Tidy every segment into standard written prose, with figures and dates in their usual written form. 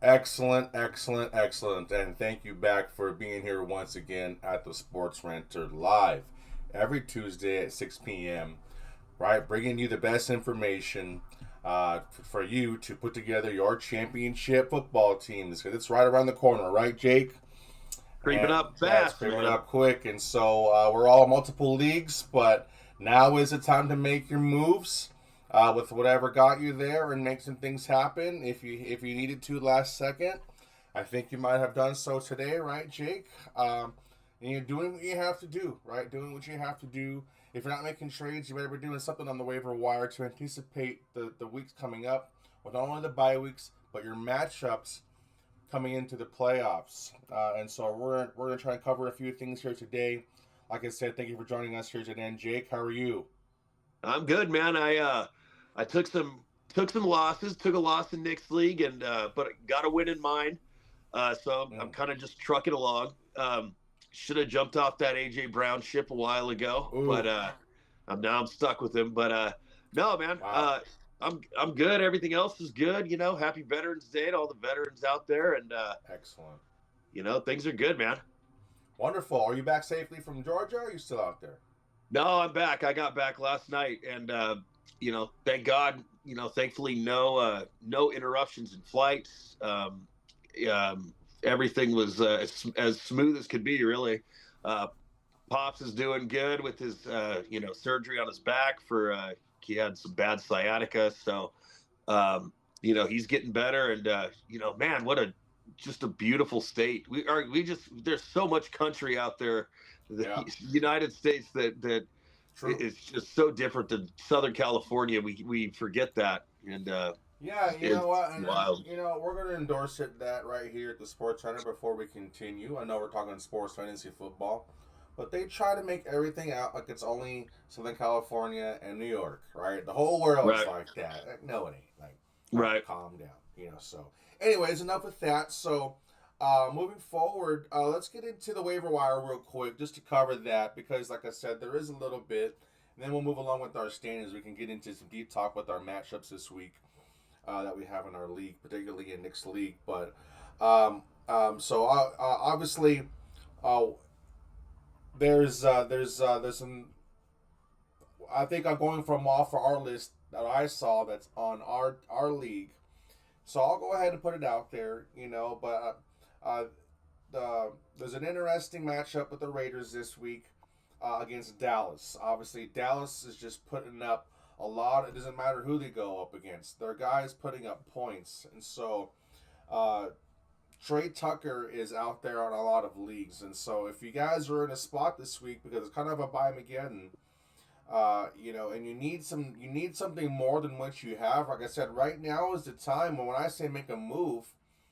Excellent, excellent, excellent. And thank you back for being here once again at the Sports Ranter Live every Tuesday at 6 p.m. Right? Bringing you the best information for you to put together your championship football team. It's right around the corner, right, Jake? Creeping And up yeah, it's fast, creeping man. up quick. And so we're all multiple leagues, but now is the time to make your moves with whatever got you there and make some things happen. If you needed to last second, I think you might have done so today, right, Jake? And you're doing what you have to do, right? Doing what you have to do. If you're not making trades, you better be doing something on the waiver wire to anticipate the weeks coming up with not only the bye weeks, but your matchups coming into the playoffs. And so we're going to try and cover a few things here today. Like I said, thank you for joining us here today. And Jake, how are you? I'm good, man. I took some losses, took a loss in Nick's league, and but got a win in mine. So I'm Mm. kind of just trucking along. Should have jumped off that AJ Brown ship a while ago, but Ooh, I'm stuck with him. But no, man. wow. I'm good. Everything else is good. Happy Veterans Day to all the veterans out there, and Excellent. things are good, man. Wonderful. Are you back safely from Georgia or are you still out there? No, I'm back. I got back last night, and thank God. Thankfully, no interruptions in flights. Everything was as smooth as could be. Really, uh, Pops is doing good with his surgery on his back for he had some bad sciatica, so he's getting better. And man, what a just a beautiful state. We just there's so much country out there, the Yeah, United States that true. is just so different than Southern California. We forget that, and Yeah, you know it's what, and wild. we're going to endorse that right here at the Sports Center before we continue. I know we're talking sports fantasy football, but they try to make everything out like it's only Southern California and New York, right? The whole world's Right, like that. No, it ain't. Like, all right, right. calm down. So, anyways, enough with that. So, moving forward, let's get into the waiver wire real quick just to cover that because, like I said, there is a little bit. And then we'll move along with our standings. We can get into some deep talk with our matchups this week that we have in our league, particularly in Nick's league. But so obviously, uh, there's some. I think I'm going from off for our list that I saw that's on our league. So I'll go ahead and put it out there, But there's an interesting matchup with the Raiders this week against Dallas. Obviously, Dallas is just putting up a lot. It doesn't matter who they go up against. Their guys putting up points, and so uh, Trey Tucker is out there on a lot of leagues. And so if you guys are in a spot this week because it's kind of a bye Mageddon, and you need something more than what you have. Like I said, right now is the time when I say make a move,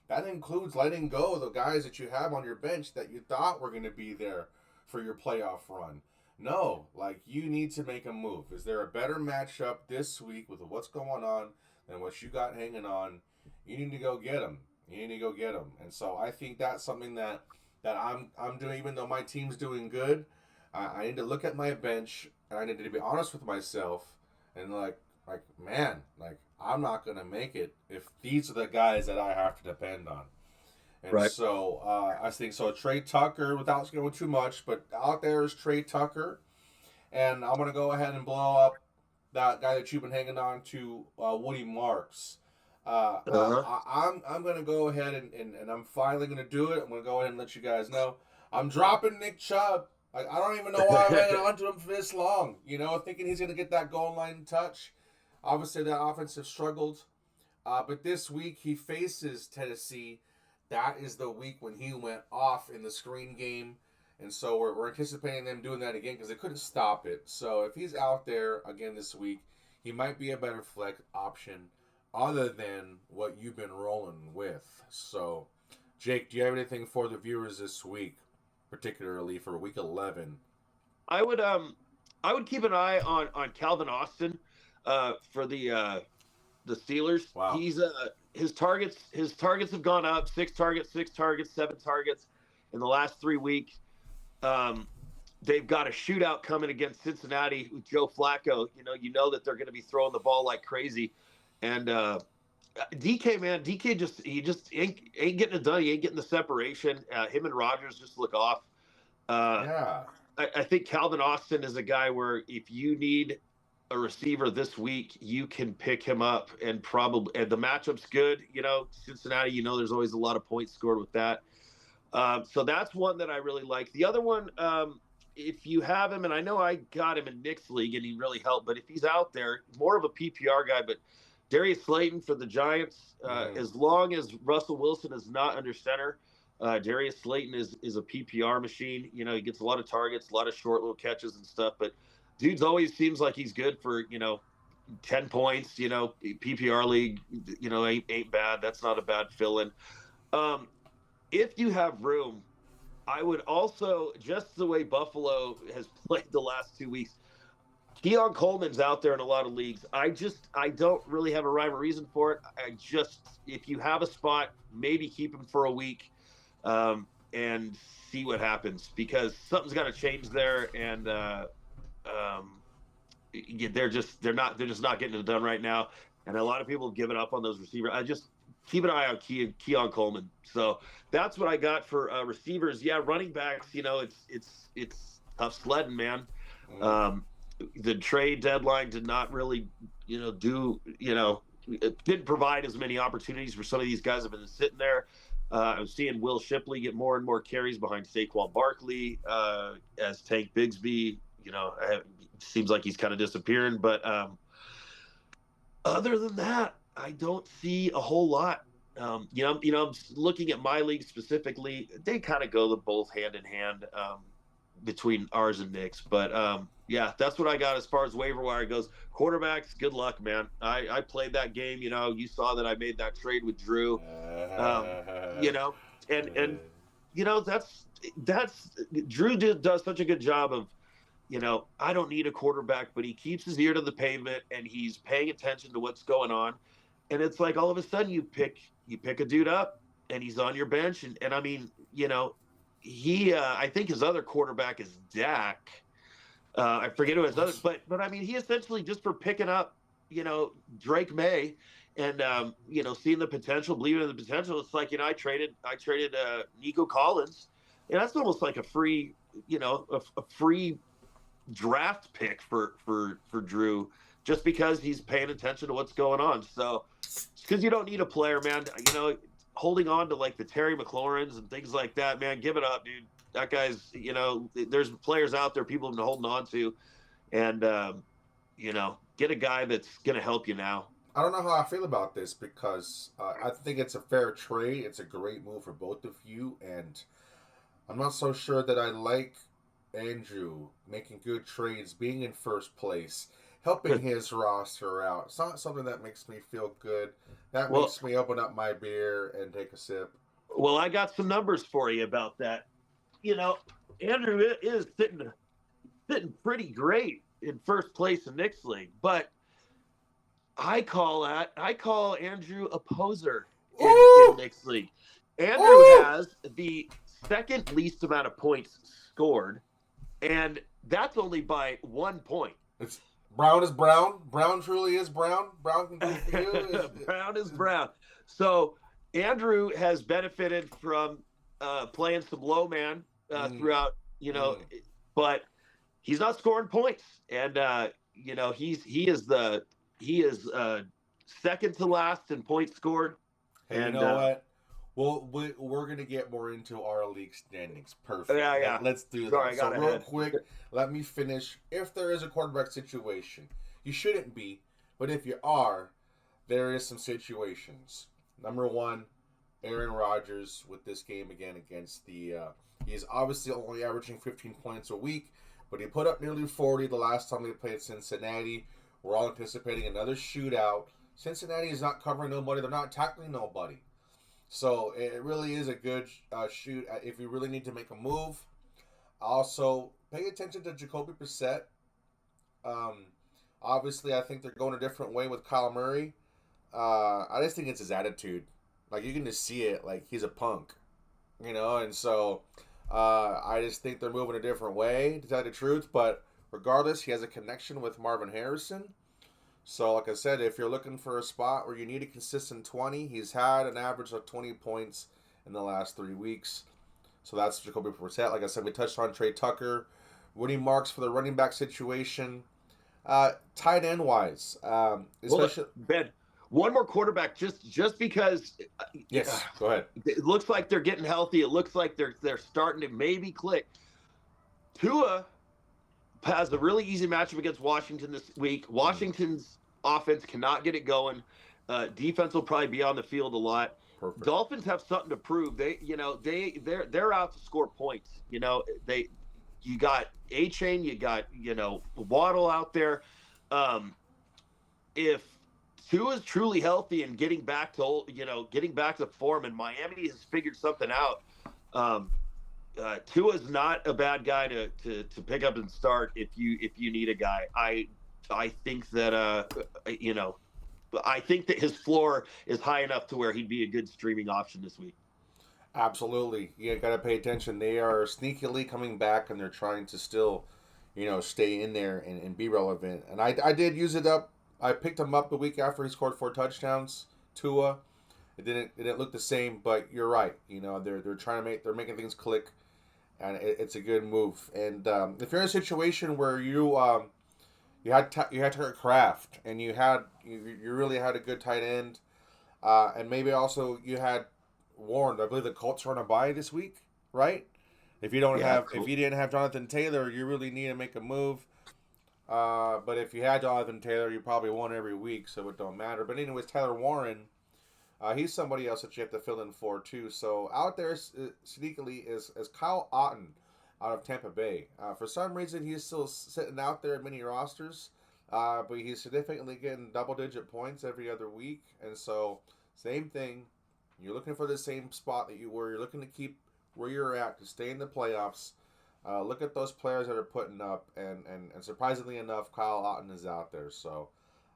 that includes letting go of the guys that you have on your bench that you thought were going to be there for your playoff run. No, like you need to make a move. Is there a better matchup this week with what's going on than what you got hanging on? You need to go get them. You need to go get them. And so I think that's something that I'm doing, even though my team's doing good. I need to look at my bench and I need to be honest with myself and like man, like I'm not gonna make it if these are the guys that I have to depend on. And Right. so I think so. Trey Tucker, without going too much, but out there is Trey Tucker, and I'm gonna go ahead and blow up that guy that you've been hanging on to, Woody Marks. Uh-huh. I'm gonna go ahead and I'm finally gonna do it. I'm gonna go ahead and let you guys know I'm dropping Nick Chubb. Like I don't even know why I'm hanging on to him for this long. Thinking he's gonna get that goal line touch. Obviously, the offense have struggled, but this week he faces Tennessee. That is the week when he went off in the screen game. And so we're anticipating them doing that again because they couldn't stop it. So if he's out there again this week, he might be a better flex option other than what you've been rolling with. So, Jake, do you have anything for the viewers this week, particularly for week 11? I would I would keep an eye on Calvin Austin for the Steelers. Wow. He's his targets have gone up, six targets, seven targets in the last 3 weeks. Um, they've got a shootout coming against Cincinnati with Joe Flacco. You know that they're going to be throwing the ball like crazy, and DK, man, DK just ain't getting it done. He ain't getting the separation. Him and Rogers just look off. Uh, Yeah. I think Calvin Austin is a guy where if you need a receiver this week, you can pick him up, and probably and the matchup's good. Cincinnati. There's always a lot of points scored with that. So that's one that I really like. The other one, if you have him, and I know I got him in Nick's league and he really helped, but if he's out there, more of a PPR guy, but Darius Slayton for the Giants, Mm-hmm. as long as Russell Wilson is not under center, Darius Slayton is a PPR machine. He gets a lot of targets, a lot of short little catches and stuff, but dude's always seems like he's good for, 10 points, PPR league, ain't bad. That's not a bad fill-in. Um, if you have room, I would also, just the way Buffalo has played the last 2 weeks, Keon Coleman's out there in a lot of leagues. I don't really have a rhyme or reason for it. If you have a spot, maybe keep him for a week, and see what happens, because something's got to change there. And um, they're just not getting it done right now. And a lot of people have given up on those receivers. I just keep an eye on Keon Coleman. So that's what I got for receivers. Yeah, running backs. It's tough sledding, man. Mm-hmm. Um, the trade deadline did not really, it didn't provide as many opportunities for some of these guys that have been sitting there. I'm seeing Will Shipley get more and more carries behind Saquon Barkley, as Tank Bigsby. Seems like he's kind of disappearing. But other than that, I don't see a whole lot. I'm looking at my league specifically. They kind of go both hand in hand, between ours and Nick's. But yeah, that's what I got as far as waiver wire goes. Quarterbacks, good luck, man. I played that game. You saw that I made that trade with Drew. Um, you know, and that's Drew does such a good job of, I don't need a quarterback, but he keeps his ear to the pavement and he's paying attention to what's going on. And it's like all of a sudden you pick a dude up and he's on your bench. And I mean, I think his other quarterback is Dak. I forget who his other, but I mean, he essentially, just for picking up, Drake May, and seeing the potential, believing in the potential. It's like, I traded Nico Collins, and that's almost like a free, a free draft pick for Drew, just because he's paying attention to what's going on. So, because you don't need a player, man. Holding on to like the Terry McLaurins and things like that, man, give it up, dude. That guy's, there's players out there people have been holding on to, and get a guy that's gonna help you now. I don't know how I feel about this because I think it's a fair trade. It's a great move for both of you, and I'm not so sure that I like Andrew making good trades, being in first place, helping his roster out. It's not something that makes me feel good. That Well, makes me open up my beer and take a sip. well, I got some numbers for you about that. Andrew is sitting pretty great in first place in Nick's league, but I call Andrew a poser in Ooh! Nick's league. Andrew Ooh! has the second least amount of points scored, and that's only by 1 point. It's brown is brown. Brown truly is brown. Brown can do it for you. Brown is brown. So Andrew has benefited from playing some low man Mm, throughout, mm. but he's not scoring points, and he is second to last in points scored, Hey, you and know what? Well, we're going to get more into our league standings. Perfect. yeah. Let's do Sorry, that. I So, got real ahead. quick, let me finish. If there is a quarterback situation, you shouldn't be, but if you are, there is some situations. Number one, Aaron Rodgers with this game again against the. He's obviously only averaging 15 points a week, but he put up nearly 40 the last time they played Cincinnati. We're all anticipating another shootout. Cincinnati is not covering nobody. They're not tackling nobody. So it really is a good shoot if you really need to make a move. Also, pay attention to Jacoby Brissett. Um, Obviously, I think they're going a different way with Kyle Murray. I just think it's his attitude. Like, you can just see it. Like, he's a punk, and so I just think they're moving a different way, to tell you the truth. But regardless, he has a connection with Marvin Harrison. So, like I said, if you're looking for a spot where you need a consistent 20, he's had an average of 20 points in the last 3 weeks. So that's Jacoby Brissett. Like I said, we touched on Trey Tucker. Woody Marks for the running back situation. Tight end wise, Well, especially. Ben, one more quarterback, just because Yes, go ahead. it looks like they're getting healthy. It looks like they're starting to maybe click. Tua has a really easy matchup against Washington this week. Washington's offense cannot get it going. Defense will probably be on the field a lot. Perfect. Dolphins have something to prove. They're out to score points. You got A-Chain, you got Waddle out there. If Tua is truly healthy and getting back to form, and Miami has figured something out. Tua is not a bad guy to pick up and start if you need a guy. I think that I think that his floor is high enough to where he'd be a good streaming option this week. Absolutely. You got to pay attention. They are sneakily coming back and they're trying to still, stay in there and be relevant. And I did use it up. I picked him up the week after he scored 4 touchdowns. Tua. It didn't look the same, but you're right. They're making things click, and it's a good move. And if you're in a situation where you had Tucker Kraft and you really had a good tight end, and maybe also you had Warren. I believe the Colts are on a bye this week, right? If you didn't have Jonathan Taylor, you really need to make a move. But if you had Jonathan Taylor, you probably won every week, so it don't matter. But anyways, Tyler Warren, he's somebody else that you have to fill in for too. So out there sneakily is Kyle Otten out of Tampa Bay. For some reason, he's still sitting out there in many rosters, but he's significantly getting double-digit points every other week. And so, same thing. You're looking for the same spot that you were. You're looking to keep where you're at to stay in the playoffs. Look at those players that are putting up, and surprisingly enough, Kyle Otten is out there. So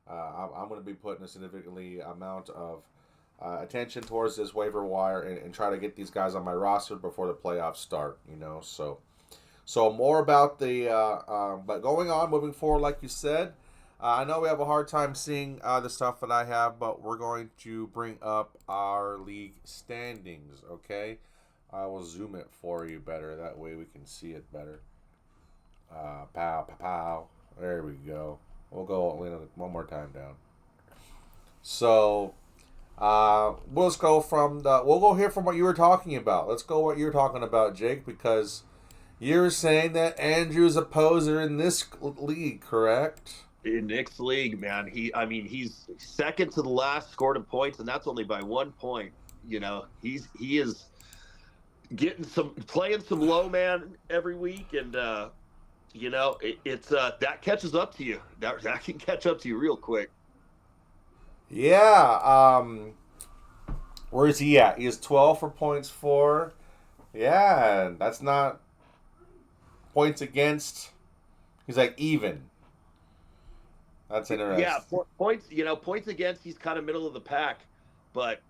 I'm going to be putting a significantly amount of attention towards this waiver wire and try to get these guys on my roster before the playoffs start. So more about but going on, moving forward, like you said. I know we have a hard time seeing the stuff that I have, but we're going to bring up our league standings, okay? I will zoom it for you better. That way we can see it better. Pow, pow, pow. There we go. We'll go one more time down. So, we'll go here from what you were talking about. Let's go what you're talking about, Jake, because you're saying that Andrew's a poser in this league, correct? In Nick's league, man, he's second to the last scored in points, and that's only by 1 point. He is playing some low man every week, and it's that catches up to you. That can catch up to you real quick. Yeah. Where is he at? He is 12 for points for. Yeah, that's not points against. He's like even. That's interesting. Yeah, points against, he's kind of middle of the pack, but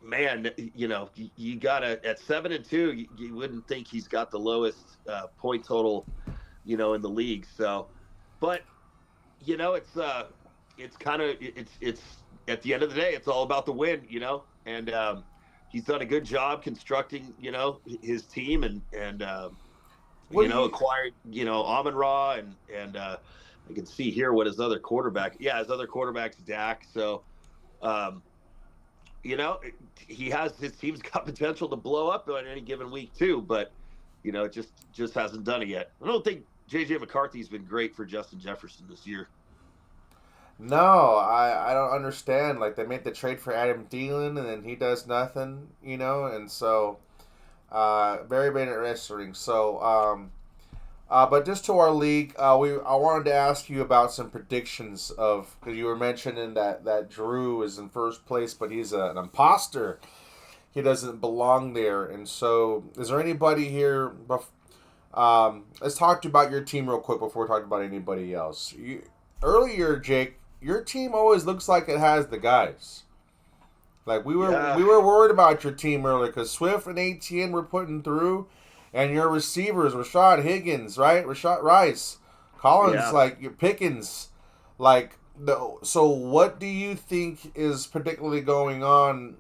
man, you gotta at 7-2, you wouldn't think he's got the lowest point total, in the league. So, but it's kind of it's at the end of the day, it's all about the win, and he's done a good job constructing, his team and acquired, Amon-Ra and I can see here what his other quarterback's Dak. So, his team's got potential to blow up on any given week too, but it just hasn't done it yet. I don't think JJ McCarthy's been great for Justin Jefferson this year. No, I don't understand. Like, they made the trade for Adam Thielen, and then he does nothing, and so very, very interesting. So, but just to our league, I wanted to ask you about some predictions because you were mentioning that Drew is in first place, but he's an imposter. He doesn't belong there. And so, is there anybody here? Let's talk about your team real quick before we talk about anybody else. Earlier, Jake, your team always looks like it has the guys. Like we were worried about your team earlier because Swift and ATN were putting through. And your receivers, Rashad Higgins, right? Rashad Rice. Collins, like your Pickens. Like so what do you think is particularly going on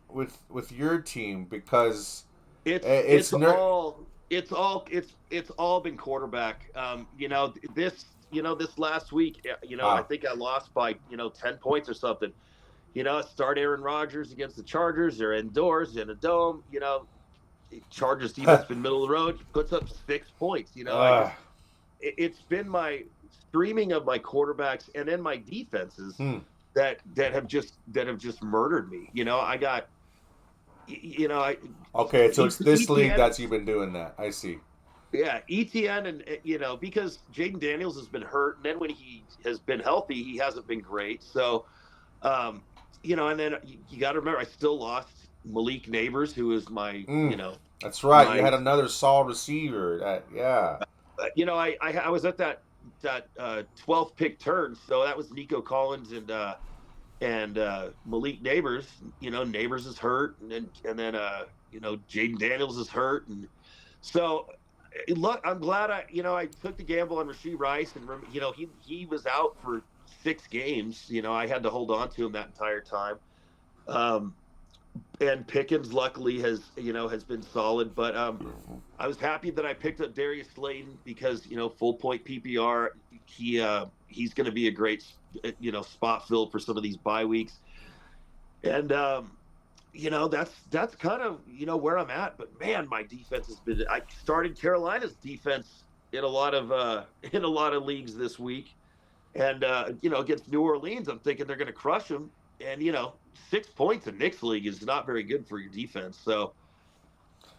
with your team? Because It's it's it's all been quarterback. This last week, I ah think I lost by 10 points or something. Start Aaron Rodgers against the Chargers. They're indoors in a dome. Chargers defense been middle of the road, puts up 6 points. uh, It's been my streaming of my quarterbacks and then my defenses hmm. that have just murdered me. I got I Okay, so it's this league ETN. that's you've been doing that. I see. Yeah, ETN, and because Jaden Daniels has been hurt, and then when he has been healthy, he hasn't been great. So, um, and then you got to remember, I still lost Malik Neighbors, who is my, Mm, that's right. You my, had another solid receiver. That yeah. I was at that 12th pick turn, so that was Nico Collins and Malik Neighbors. Neighbors is hurt, and then Jaden Daniels is hurt, and so look, I'm glad I took the gamble on Rasheed Rice, and he was out for 6 games. I had to hold on to him that entire time. Um, and Pickens luckily has been solid, but I was happy that I picked up Darius Slayton because full point PPR. He's going to be a great spot fill for some of these bye weeks, and that's kind of where I'm at. But man, my defense has been. I started Carolina's defense in a lot of leagues this week, and against New Orleans, I'm thinking they're going to crush them. And 6 points in Nick's league is not very good for your defense. So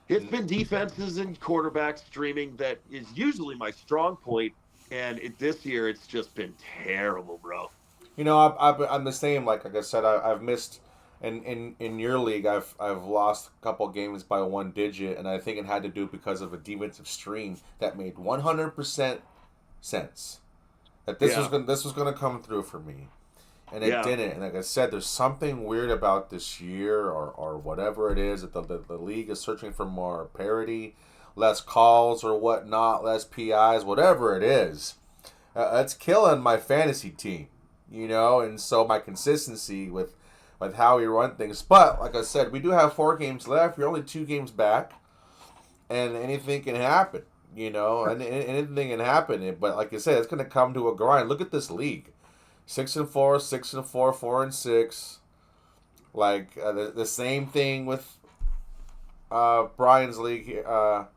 it's been defenses and quarterbacks streaming that is usually my strong point, and this year it's just been terrible, bro. I'm the same. Like I said, I've missed. In your league, I've lost a couple games by 1 digit, and I think it had to do because of a defensive stream that made 100% sense. That Yeah, this was gonna come through for me, and it yeah. didn't. And like I said, there's something weird about this year, or whatever it is that the league is searching for more parity, less calls or whatnot, less PIs, whatever it is. It's killing my fantasy team, and so my consistency with how we run things. But like I said, we do have 4 games left. You're only 2 games back, and anything can happen. And anything can happen. But like I said, it's going to come to a grind. Look at this league: 6-4, 6-4, 4-6. Like the same thing with Brian's league, the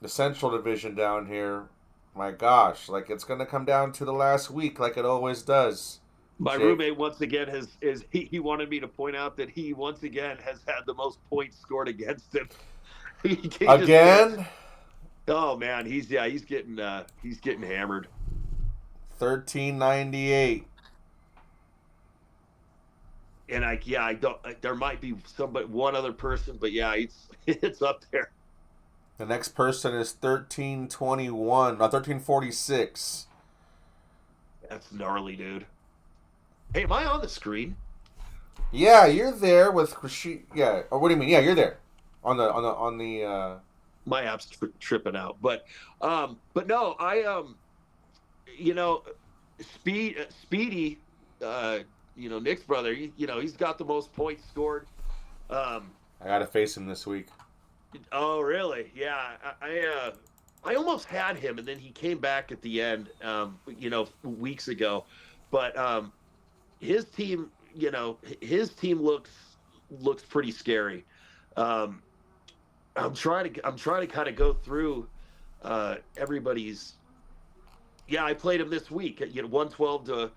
Central Division down here. My gosh, like it's going to come down to the last week, like it always does. My Jake, roommate once again he wanted me to point out that he once again has had the most points scored against him. He just can't. again, Oh man, he's getting hammered. 1398. And I don't. There might be one other person, but yeah, it's it's up there. The next person is 1321, no, 1346. That's gnarly, dude. Hey, am I on the screen? Yeah, you're there with Rashid. Yeah, or what do you mean? Yeah, you're there on the. My app's tripping out, but no, you know, Speedy, uh, Nick's brother. He's got the most points scored. Um, I gotta face him this week. oh, really? Yeah, I almost had him, and then he came back at the end, weeks ago. But his team, his team looks pretty scary. Um, I'm trying to kind of go through everybody's. Yeah, I played him this week. 112 to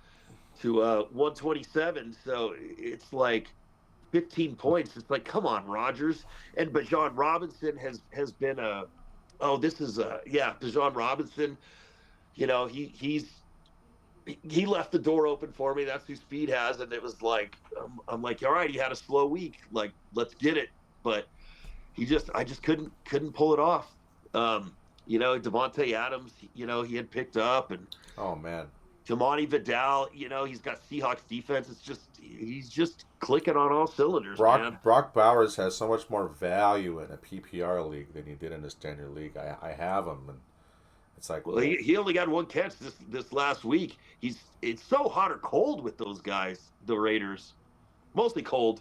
127. So it's like 15 points. It's like, come on, Rogers. And Bajan Robinson has been a. Oh, this is Bajan Robinson. He left the door open for me. That's who Speed has, and it was like I'm like, all right, he had a slow week. Like, let's get it. But I just couldn't pull it off. Devontae Adams, he had picked up, and Oh man, Damani Vidal, he's got Seahawks defense. He's just clicking on all cylinders, man. Brock Bowers has so much more value in a PPR league than he did in a standard league. I have him, and It's like, Well, he only got one catch this last week. It's so hot or cold with those guys, the Raiders. Mostly cold.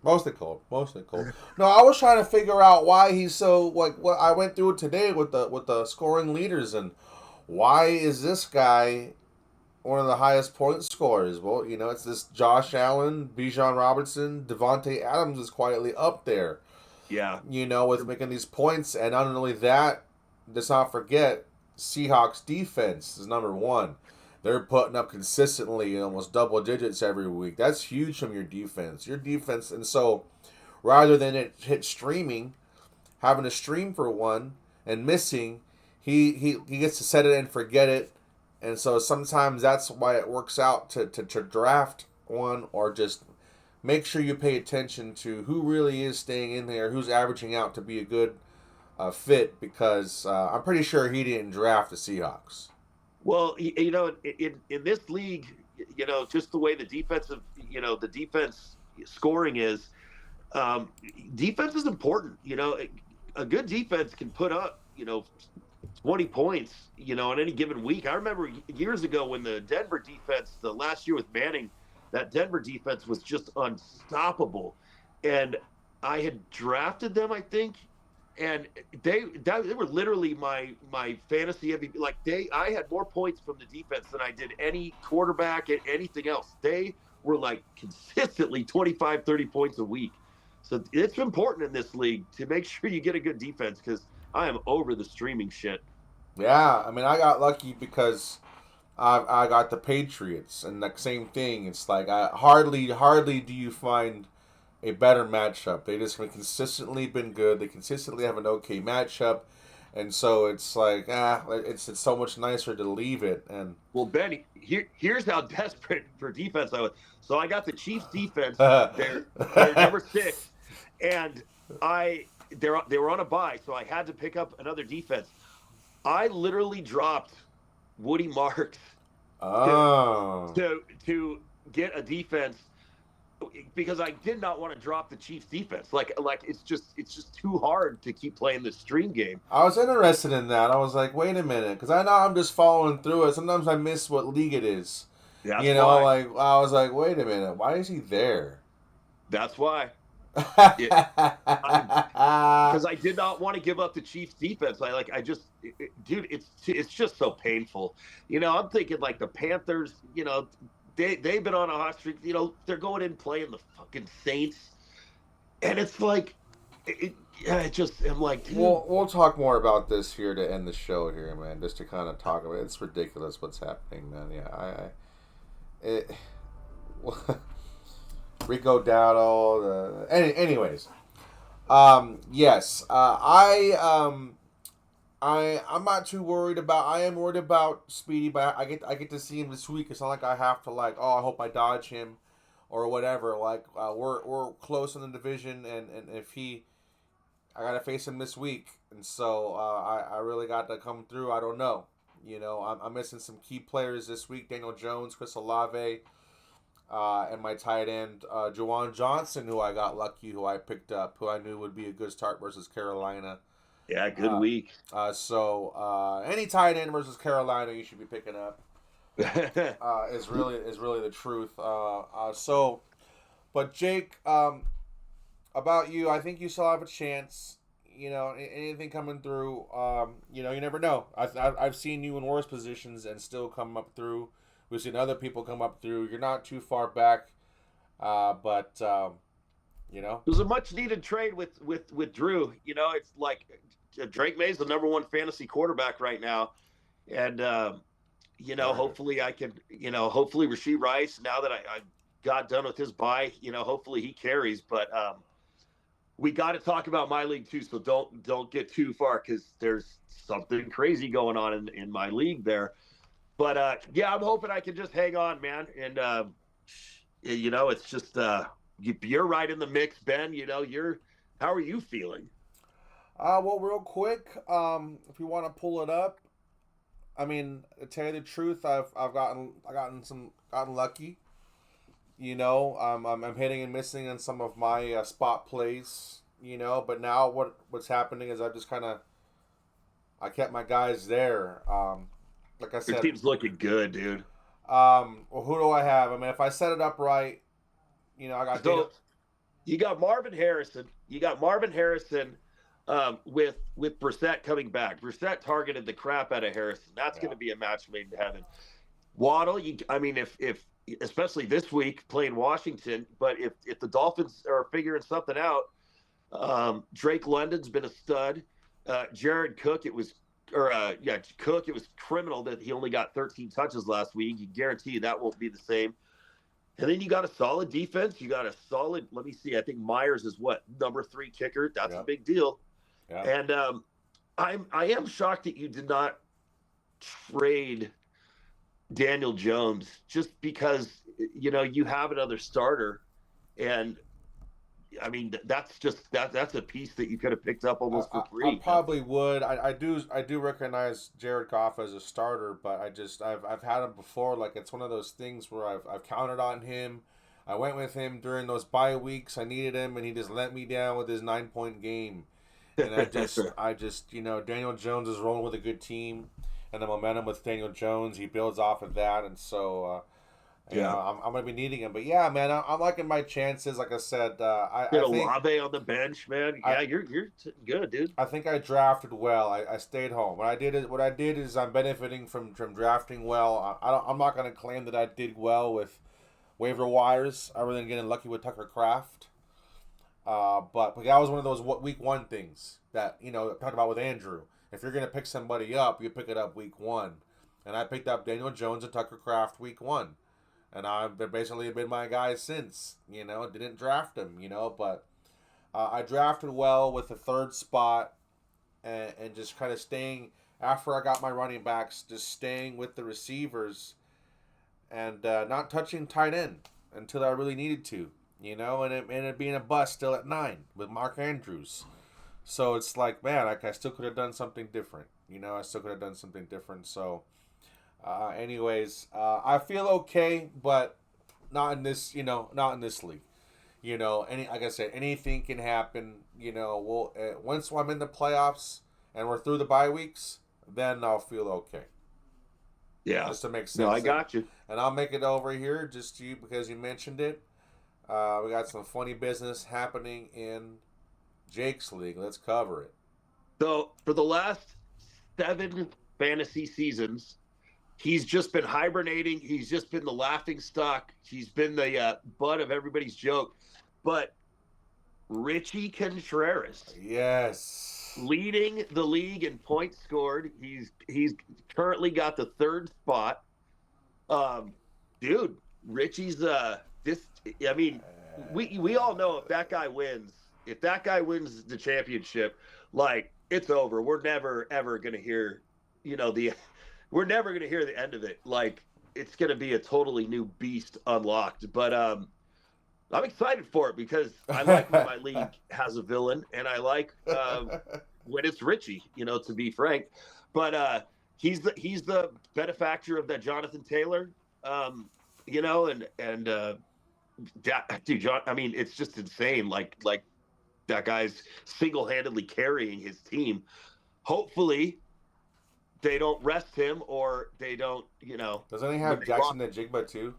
mostly cold, mostly cold. No, I was trying to figure out why he's so like. What I went through it today with the scoring leaders, and why is this guy one of the highest point scorers? Well, it's this Josh Allen, Bijan Robinson, Devontae Adams is quietly up there. Yeah. With making these points, and not only that, let's not forget Seahawks defense is number one. They're putting up consistently almost double digits every week. That's huge from your defense. Your defense, and so rather than it hit streaming, having to stream for one and missing, he gets to set it and forget it. And so sometimes that's why it works out to draft one, or just make sure you pay attention to who really is staying in there, who's averaging out to be a good fit, because I'm pretty sure he didn't draft the Seahawks. Well, in this league, just the way the defense scoring is, um, defense is important. A good defense can put up, 20 points, on any given week. I remember years ago when the Denver defense, the last year with Manning, that Denver defense was just unstoppable. And I had drafted them, I think, and they were literally my fantasy MVP. Like I had more points from the defense than I did any quarterback and anything else. They were like consistently 25, 30 points a week. So it's important in this league to make sure you get a good defense, because I am over the streaming shit. Yeah, I mean, I got lucky because I got the Patriots, and the same thing. It's like hardly do you find a better matchup. They just have consistently been good. They consistently have an okay matchup, and so it's like it's so much nicer to leave it. And Well, Benny, here's how desperate for defense I was. So I got the Chiefs defense. They're number 6, and they were on a bye, so I had to pick up another defense. I literally dropped Woody Marks to oh, to get a defense, because I did not want to drop the Chiefs defense. Like it's just too hard to keep playing this stream game. I was interested in that. I was like, wait a minute, because I know I'm just following through it. Sometimes I miss what league it is. That's why. Like I was like, wait a minute, why is he there? That's why. Because I did not want to give up the Chiefs defense. Dude, it's just so painful. I'm thinking like the Panthers. They've been on a hot streak. They're going in playing the fucking Saints, and it's like, I'm like, dude. We'll talk more about this here to end the show here, man. Just to kind of talk about it. It's ridiculous what's happening, man. Yeah, it. Rico Dowdle. Anyways, yes, I'm not too worried about. I am worried about Speedy, but I get to see him this week. It's not like I have to like. Oh, I hope I dodge him, or whatever. Like we're close in the division, and if I gotta face him this week, and so I really got to come through. I don't know. I'm missing some key players this week: Daniel Jones, Chris Olave. And my tight end, Juwan Johnson, who I got lucky, who I picked up, who I knew would be a good start versus Carolina. Yeah, good week. So any tight end versus Carolina, you should be picking up. Is really the truth. But Jake, about you, I think you still have a chance. Anything coming through. You never know. I've seen you in worse positions and still come up through. We've seen other people come up through. You're not too far back, but It was a much needed trade with Drew. It's like Drake May's the number 1 fantasy quarterback right now, and hopefully I can, hopefully Rashee Rice, now that I got done with his bye, hopefully he carries. But we got to talk about my league too, so don't get too far, because there's something crazy going on in my league there. But yeah, I'm hoping I can just hang on, man. And it's just you're right in the mix, Ben. How are you feeling? Well, real quick, if you want to pull it up, I mean, to tell you the truth, I've gotten lucky. I'm hitting and missing in some of my spot plays. But now what's happening is I've just kind of I kept my guys there. Like I Your said, team's looking good, dude. well, who do I have? I mean, if I set it up right, I got Daniel. So you got Marvin Harrison. You got Marvin Harrison with Brissett coming back. Brissett targeted the crap out of Harrison. That's going Yeah, to be a match made in heaven. Waddle, I mean, if especially this week playing Washington, but if the Dolphins are figuring something out, Drake London's been a stud. Jared Cook, Cook. It was criminal that he only got 13 touches last week. You guarantee that won't be the same. And then you got a solid defense. You got a solid. Let me see. I think Myers is what number 3 kicker. That's a yeah, big deal. yeah. And I am shocked that you did not trade Daniel Jones just because you have another starter, and I mean that's a piece that you could have picked up almost for I free. probably would. I do recognize Jared Goff as a starter, but I've had him before. Like it's one of those things where I've counted on him. I went with him during those bye weeks. I needed him, and he just let me down with his 9 point game. And Daniel Jones is rolling with a good team, and the momentum with Daniel Jones, he builds off of that, and so. Yeah. I'm going to be needing him, but yeah, man, I'm liking my chances. Like I said, Get I think Olave on the bench, man. I, Yeah, you're good, dude. I think I drafted well. I stayed home. What I did is I'm benefiting from drafting well. I'm not going to claim that I did well with waiver wires other than getting lucky with Tucker Craft. But that was one of those week one things that talked about with Andrew. If you're going to pick somebody up, you pick it up week one, and I picked up Daniel Jones and Tucker Craft week one, and I've basically been my guys since. Didn't draft him, but I drafted well with the third spot, and just kind of staying after I got my running backs, just staying with the receivers and not touching tight end until I really needed to, and it being a bust still at 9 with Mark Andrews. So it's like, man, I still could have done something different. I still could have done something different. So, anyways, I feel okay, but not in this, not in this league. Like I said, anything can happen. We'll once I'm in the playoffs and we're through the bye weeks, then I'll feel okay. Yeah. Just to make No, I sense. got you. And I'll make it over here just to you because you mentioned it. We got some funny business happening in Jake's league. Let's cover it. So for the last 7 fantasy seasons, he's just been hibernating. He's just been the laughing stock. He's been the butt of everybody's joke. But Richie Contreras, Yes. leading the league in points scored. He's currently got the 3rd spot. Dude, Richie's this. I mean, we all know if that guy wins the championship, like it's over. We're never ever gonna hear, we're never gonna hear the end of it. Like it's gonna be a totally new beast unlocked. But I'm excited for it because I like when my league has a villain, and I like when it's Richie. To be frank, but he's the benefactor of that Jonathan Taylor. Dude, John. I mean, it's just insane. Like that guy's single-handedly carrying his team. Hopefully, they don't rest him or they don't. Doesn't he When have they Jackson the Jigba too?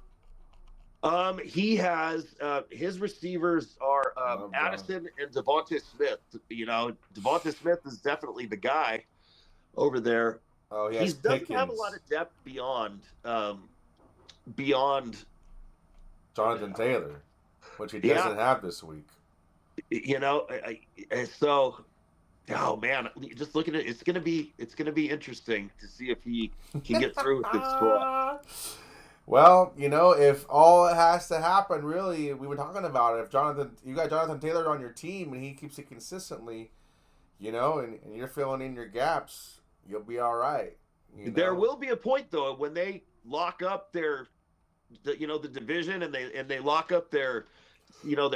He has his receivers are Love John. Addison and Devonta Smith. Devonta Smith is definitely the guy over there. Oh, he He has doesn't have a lot Pickens. of depth beyond. Jonathan Taylor, which he Yeah, doesn't have this week. So. Oh man, just looking at it, it's gonna be interesting to see if he can get through with this squad. Well, if all it has to happen, really, we were talking about it. If you got Jonathan Taylor on your team and he keeps it consistently, and you're filling in your gaps, you'll be all right. There will be a point though when they lock up the division and they lock up their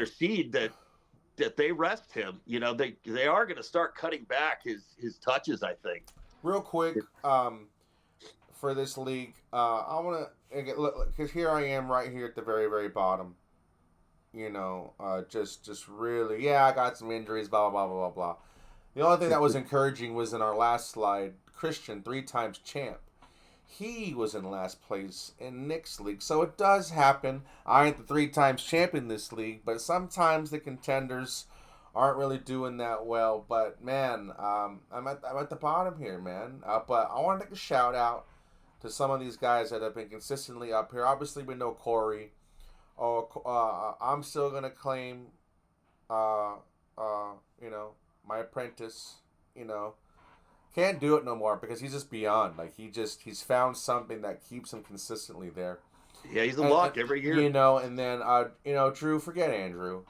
seed that they rest him. They are going to start cutting back his touches. I think. Real quick, for this league, I want to because here I am right here at the very very bottom. Just really, yeah, I got some injuries, blah blah blah blah blah. The only thing that was encouraging was in our last slide, Christian, 3 times champ. He was in last place in Nick's league. So it does happen. I ain't the 3 times champion in this league, but sometimes the contenders aren't really doing that well. But man, I'm at the bottom here, man. But I want to take a shout out to some of these guys that have been consistently up here. Obviously, we know Corey. Oh, I'm still gonna claim, uh, uh, you know, my apprentice. You know, can't do it no more because he's just beyond. Like he's found something that keeps him consistently there. Yeah, he's a And lock every year. you know, and then Drew, forget Andrew.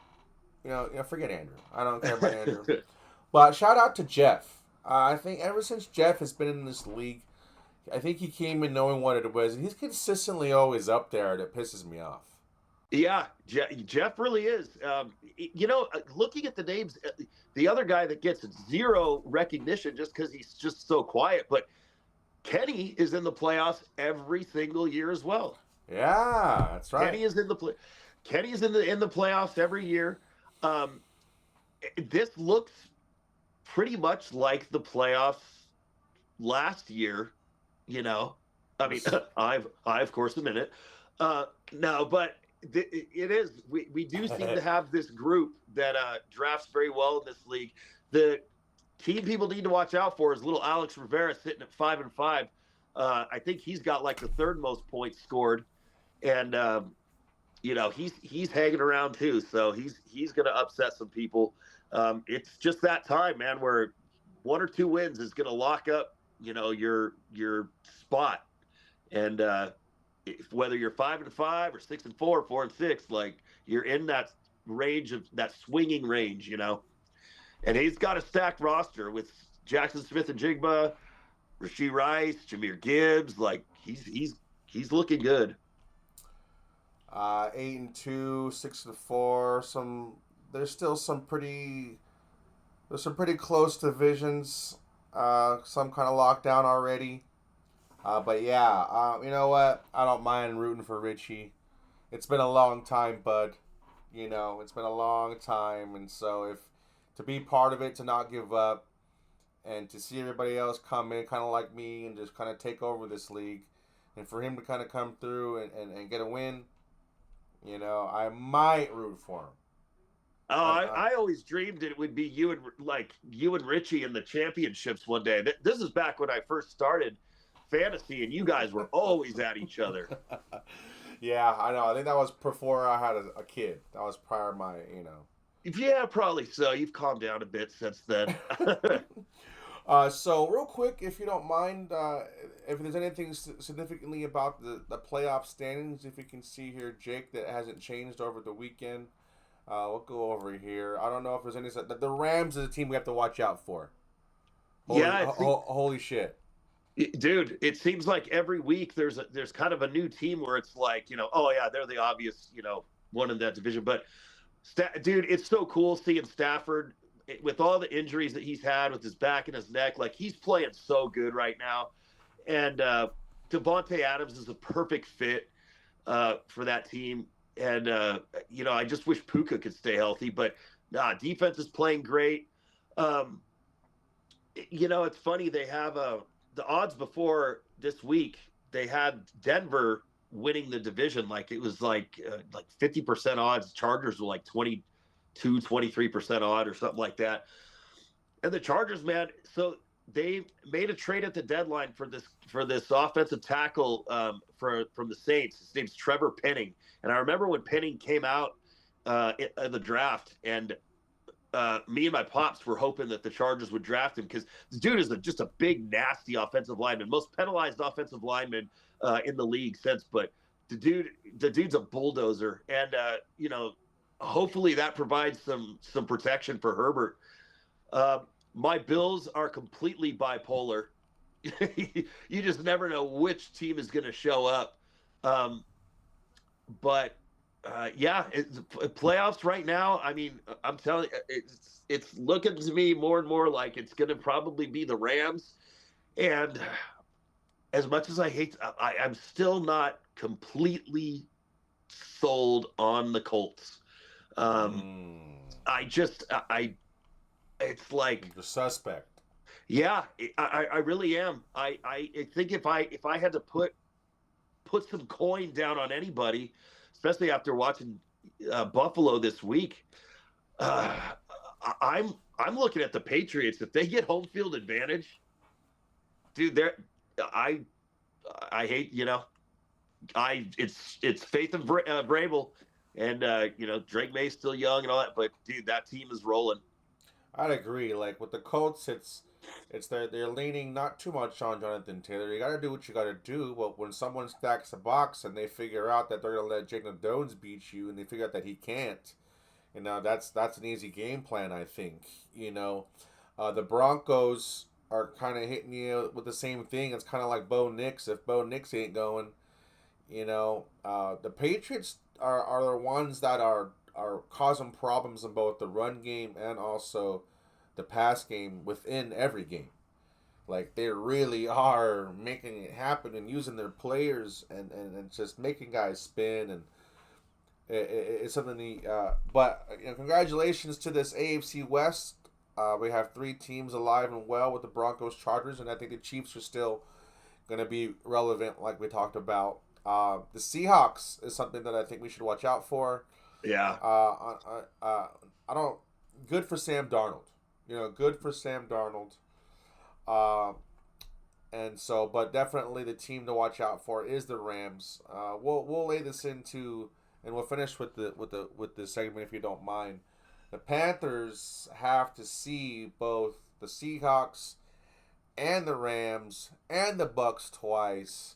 Forget Andrew. I don't care about Andrew. But shout out to Jeff. I think ever since Jeff has been in this league, I think he came in knowing what it was, and he's consistently always up there. That pisses me off. Yeah, Jeff really is. Looking at the names, the other guy that gets zero recognition just because he's just so quiet, but Kenny is in the playoffs every single year as well. Yeah, that's right. Kenny is in the playoffs every year. Um, this looks pretty much like the playoffs last year. You know, I mean, I of course am in it. No, but it is. We do seem to have this group that drafts very well in this league. The team people need to watch out for is little Alex Rivera sitting at 5-5. I think he's got like the third most points scored, and he's hanging around too. So he's going to upset some people. It's just that time, man, where 1 or 2 wins is going to lock up, your spot, and whether you're 5-5 or 6-4, 4-6, like you're in that range of that swinging range, And he's got a stacked roster with Jackson Smith and Jigba, Rashee Rice, Jahmyr Gibbs. Like he's looking good. 8-2, 6-4. There's some pretty close divisions. Some kind of lockdown already. But yeah, you know what? I don't mind rooting for Richie. It's been a long time, bud. It's been a long time, and so if to be part of it, to not give up, and to see everybody else come in, kind of like me, and just kind of take over this league, and for him to kind of come through and get a win, I might root for him. Oh, I always dreamed it would be you and Richie in the championships one day. This is back when I first started fantasy, and you guys were always at each other. Yeah, I know. I think that was before I had a kid. That was prior to my. Yeah, probably so. You've calmed down a bit since then. So real quick, if you don't mind, if there's anything significantly about the playoff standings, if you can see here, Jake, that hasn't changed over the weekend. We'll go over here. I don't know if there's any. The Rams is a team we have to watch out for. Holy shit. Dude, it seems like every week there's kind of a new team where it's like, oh yeah, they're the obvious, one in that division. But dude, it's so cool seeing Stafford with all the injuries that he's had with his back and his neck. Like he's playing so good right now, and Devontae Adams is a perfect fit for that team. And I just wish Puka could stay healthy, but defense is playing great. It's funny, they have the odds before this week, they had Denver winning the division. Like it was like 50% odds. Chargers were like 22, 23% odd or something like that. And the Chargers, man, so they made a trade at the deadline for this offensive tackle from the Saints. His name's Trevor Penning. And I remember when Penning came out in the draft, and me and my pops were hoping that the Chargers would draft him because the dude is just a big, nasty offensive lineman, most penalized offensive lineman in the league since. But the dude's a bulldozer, and hopefully that provides some protection for Herbert. My Bills are completely bipolar. You just never know which team is going to show up. But playoffs right now. I mean, I'm telling you, it's looking to me more and more like it's going to probably be the Rams. And as much as I hate, I'm still not completely sold on the Colts. I it's like, The suspect. yeah, I really am. I think if I had to put some coin down on anybody, especially after watching Buffalo this week, uh, I'm looking at the Patriots. If they get home field advantage, dude, I I hate, it's Faith and Vrabel, and Drake May's still young and all that, but dude, that team is rolling. I'd agree. Like with the Colts, it's they're leaning not too much on Jonathan Taylor. You got to do what you got to do. But when someone stacks a box and they figure out that they're gonna let Jalen Jones beat you, and they figure out that he can't, that's an easy game plan. I think the Broncos are kind of hitting you with the same thing. It's kind of like Bo Nix. If Bo Nix ain't going, the Patriots are the ones that are causing problems in both the run game and also the pass game within every game. Like they really are making it happen and using their players and just making guys spin and it's something. But congratulations to this AFC West. We have three teams alive and well with the Broncos, Chargers, and I think the Chiefs are still going to be relevant, like we talked about. The Seahawks is something that I think we should watch out for. Yeah. I don't. Good for Sam Darnold. Good for Sam Darnold. Uh, and so, but definitely the team to watch out for is the Rams. We'll lay this into, and we'll finish with the segment if you don't mind. The Panthers have to see both the Seahawks and the Rams and the Bucks twice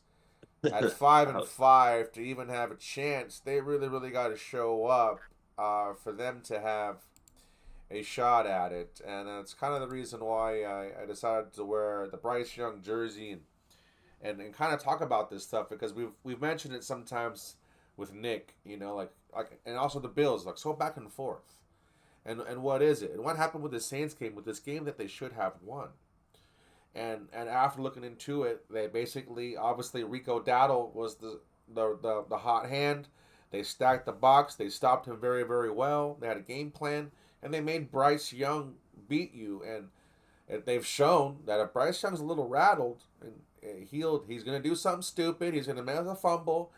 at 5-5 to even have a chance. They really, really got to show up for them to have a shot at it, and that's kind of the reason why I decided to wear the Bryce Young jersey and kind of talk about this stuff because we've mentioned it sometimes with Nick, like and also the Bills, like so back and forth, and what is it? And what happened with the Saints game, with this game that they should have won? And after looking into it, they basically, obviously, Rico Dowdle was the hot hand. They stacked the box. They stopped him very, very well. They had a game plan, and they made Bryce Young beat you. And they've shown that if Bryce Young's a little rattled and he's going to do something stupid. He's going to make a fumble,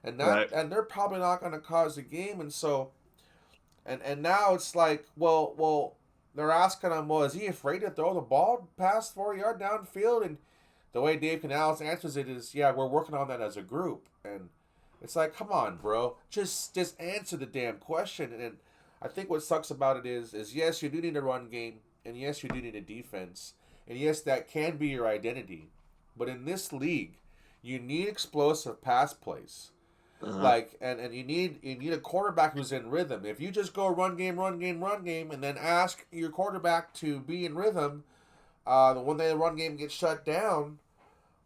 Right. and they're probably not going to cause a game. And so, and now it's like, well, they're asking him, well, is he afraid to throw the ball past 4 yard downfield? And the way Dave Canales answers it is, yeah, we're working on that as a group. And it's like, come on, bro, just answer the damn question. And I think what sucks about it is yes, you do need a run game, and yes, you do need a defense, and yes, that can be your identity. But in this league, you need explosive pass plays. Uh-huh. Like and you need a quarterback who's in rhythm. If you just go run game, run game, run game, and then ask your quarterback to be in rhythm, when the run game gets shut down,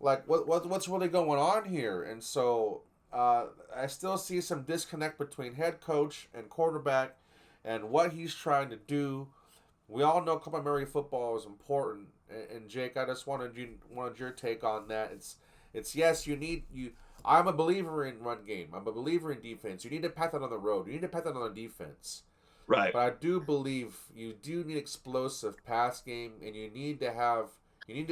like what's really going on here? And so I still see some disconnect between head coach and quarterback, and what he's trying to do. We all know complementary football is important, and Jake, I just wanted your take on that. It's yes, you need you. I'm a believer in run game. I'm a believer in defense. You need to pat that on the road. You need to pat that on the defense. Right. But I do believe you do need explosive pass game, and you need to at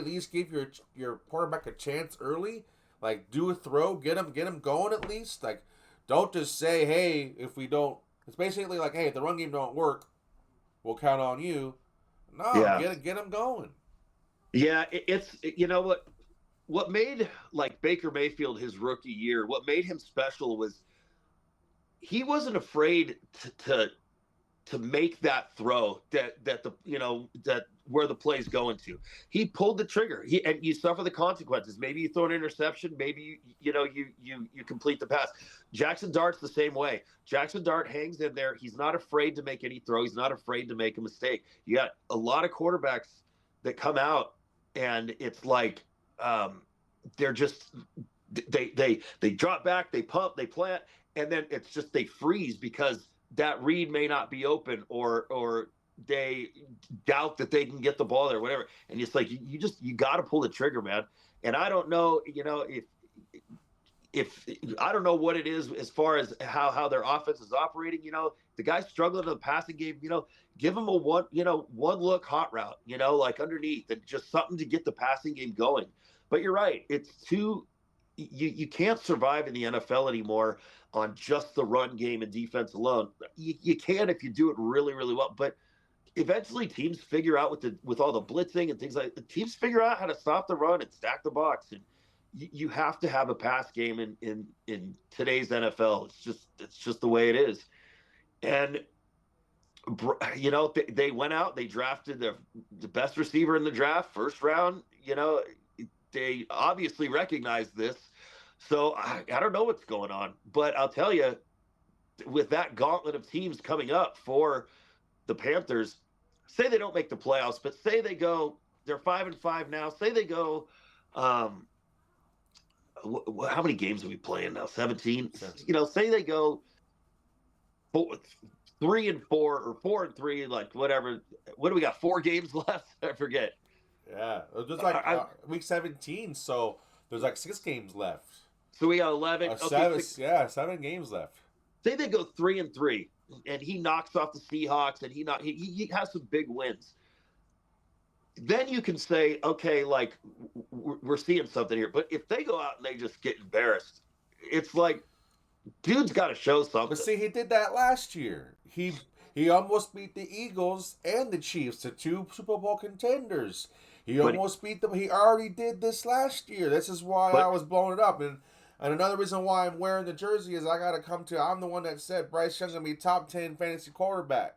least give your quarterback a chance early. Like do a throw, get him going at least. Like don't just say, hey, if we don't. It's basically like, hey, if the run game don't work, we'll count on you. No, Yeah. get him going. Yeah. You know what made like Baker Mayfield his rookie year, what made him special was he wasn't afraid to make that throw that the that where the play's going to. He pulled the trigger. And you suffer the consequences. Maybe you throw an interception. Maybe you complete the pass. Jackson Dart's the same way. Jackson Dart hangs in there. He's not afraid to make any throw. He's not afraid to make a mistake. You got a lot of quarterbacks that come out and it's like they're just they drop back, they pump, they plant, and then it's just they freeze because that read may not be open or they doubt that they can get the ball there, or whatever. And it's like you got to pull the trigger, man. And I don't know, if if I don't know what it is as far as how their offense is operating, the guy's struggling in the passing game, give him a one look hot route, like underneath, and just something to get the passing game going. But you're right, it's too you can't survive in the NFL anymore on just the run game and defense alone. You can if you do it really, really well, but eventually teams figure out with all the blitzing and things like teams figure out how to stop the run and stack the box, and you have to have a pass game in today's NFL. It's just the way it is. And they went out, they drafted the best receiver in the draft, first round. They obviously recognize this. So I don't know what's going on, but I'll tell you, with that gauntlet of teams coming up for the Panthers, say they don't make the playoffs, but say they're 5-5 now. Say they go, how many games are we playing now? 17. Say they go 3-4 or 4-3, like whatever. What do we got? 4 games left? I forget. Yeah, there's week 17, so there's 6 games left. So we got 11. Okay, 7 games left. Say they go 3-3, and he knocks off the Seahawks, and he has some big wins. Then you can say, okay, like we're seeing something here. But if they go out and they just get embarrassed, it's like, dude's got to show something. But see, he did that last year. He almost beat the Eagles and the Chiefs, the 2 Super Bowl contenders. He almost beat them. He already did this last year. This is why I was blowing it up. And another reason why I'm wearing the jersey is I'm the one that said Bryce Young's going to be top 10 fantasy quarterback.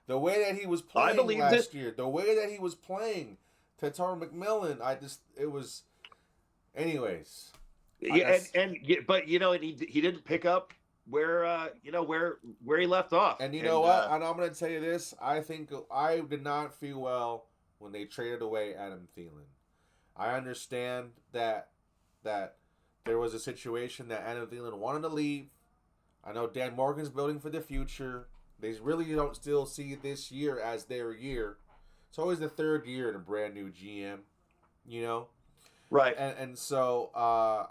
The way that he was playing last year, the way that he was playing to Terry McMillan, it was, anyways. But he didn't pick up where he left off. And know what? And I'm going to tell you this. I think I did not feel well when they traded away Adam Thielen. I understand that there was a situation that Adam Thielen wanted to leave. I know Dan Morgan's building for the future. They really don't still see this year as their year. It's always the third year in a brand new GM, Right. And so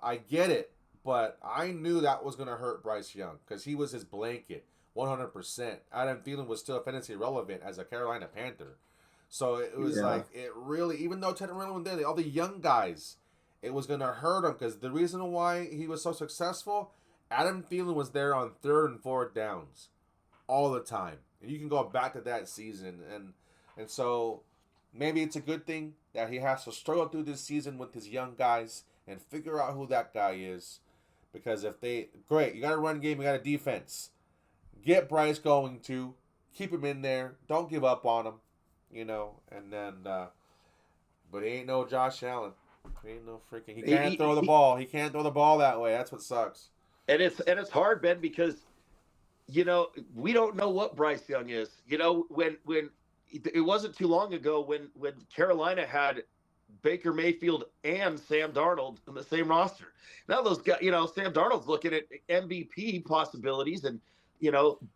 I get it, but I knew that was going to hurt Bryce Young because he was his blanket, 100%. Adam Thielen was still fantasy relevant as a Carolina Panther. So it was it really, even though Ted Rillman did it, all the young guys, it was going to hurt him because the reason why he was so successful, Adam Thielen was there on 3rd and 4th downs all the time. And you can go back to that season. And so maybe it's a good thing that he has to struggle through this season with his young guys and figure out who that guy is. Because you got a run game, you got a defense. Get Bryce going too. Keep him in there. Don't give up on him. And then, but he ain't no Josh Allen. He ain't no freaking. He can't throw the ball. He can't throw the ball that way. That's what sucks. And it's hard, Ben, because we don't know what Bryce Young is. When it wasn't too long ago when Carolina had Baker Mayfield and Sam Darnold in the same roster. Now those guys, Sam Darnold's looking at MVP possibilities, and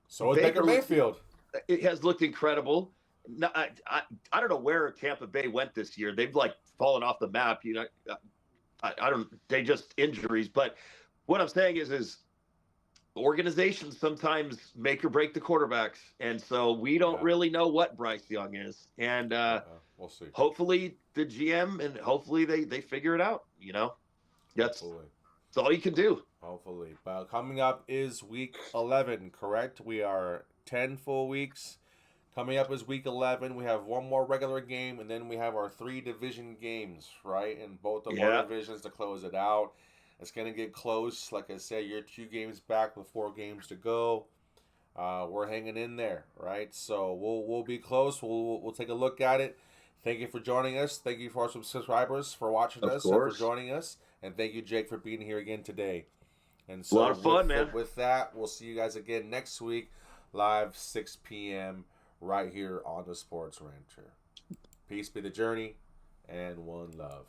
so is Baker Mayfield. It has looked incredible. No, I don't know where Tampa Bay went this year. They've fallen off the map. I don't. They just injuries. But what I'm saying is organizations sometimes make or break the quarterbacks, and so we don't really know what Bryce Young is. And we'll see. Hopefully the GM and hopefully they figure it out. That's all you can do. Hopefully. But coming up is week 11. Correct? We are 10 full weeks. Coming up is week 11. We have one more regular game, and then we have our 3 division games, right? And both of our divisions to close it out. It's going to get close. Like I said, you're 2 games back with 4 games to go. We're hanging in there, right? So we'll be close. We'll take a look at it. Thank you for joining us. Thank you for our subscribers for watching us and for joining us. And thank you, Jake, for being here again today. And so a lot of fun, man. With that, we'll see you guys again next week, live 6 p.m., right here on the Sports Rancher. Peace be the journey, and one love.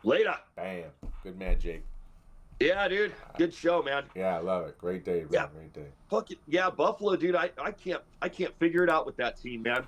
Later. Bam. Good man, Jake. Yeah, dude. Good show, man. Yeah, I love it. Great day, bro. Yeah. Great day. Fuck it. Yeah, Buffalo, dude. I can't figure it out with that team, man.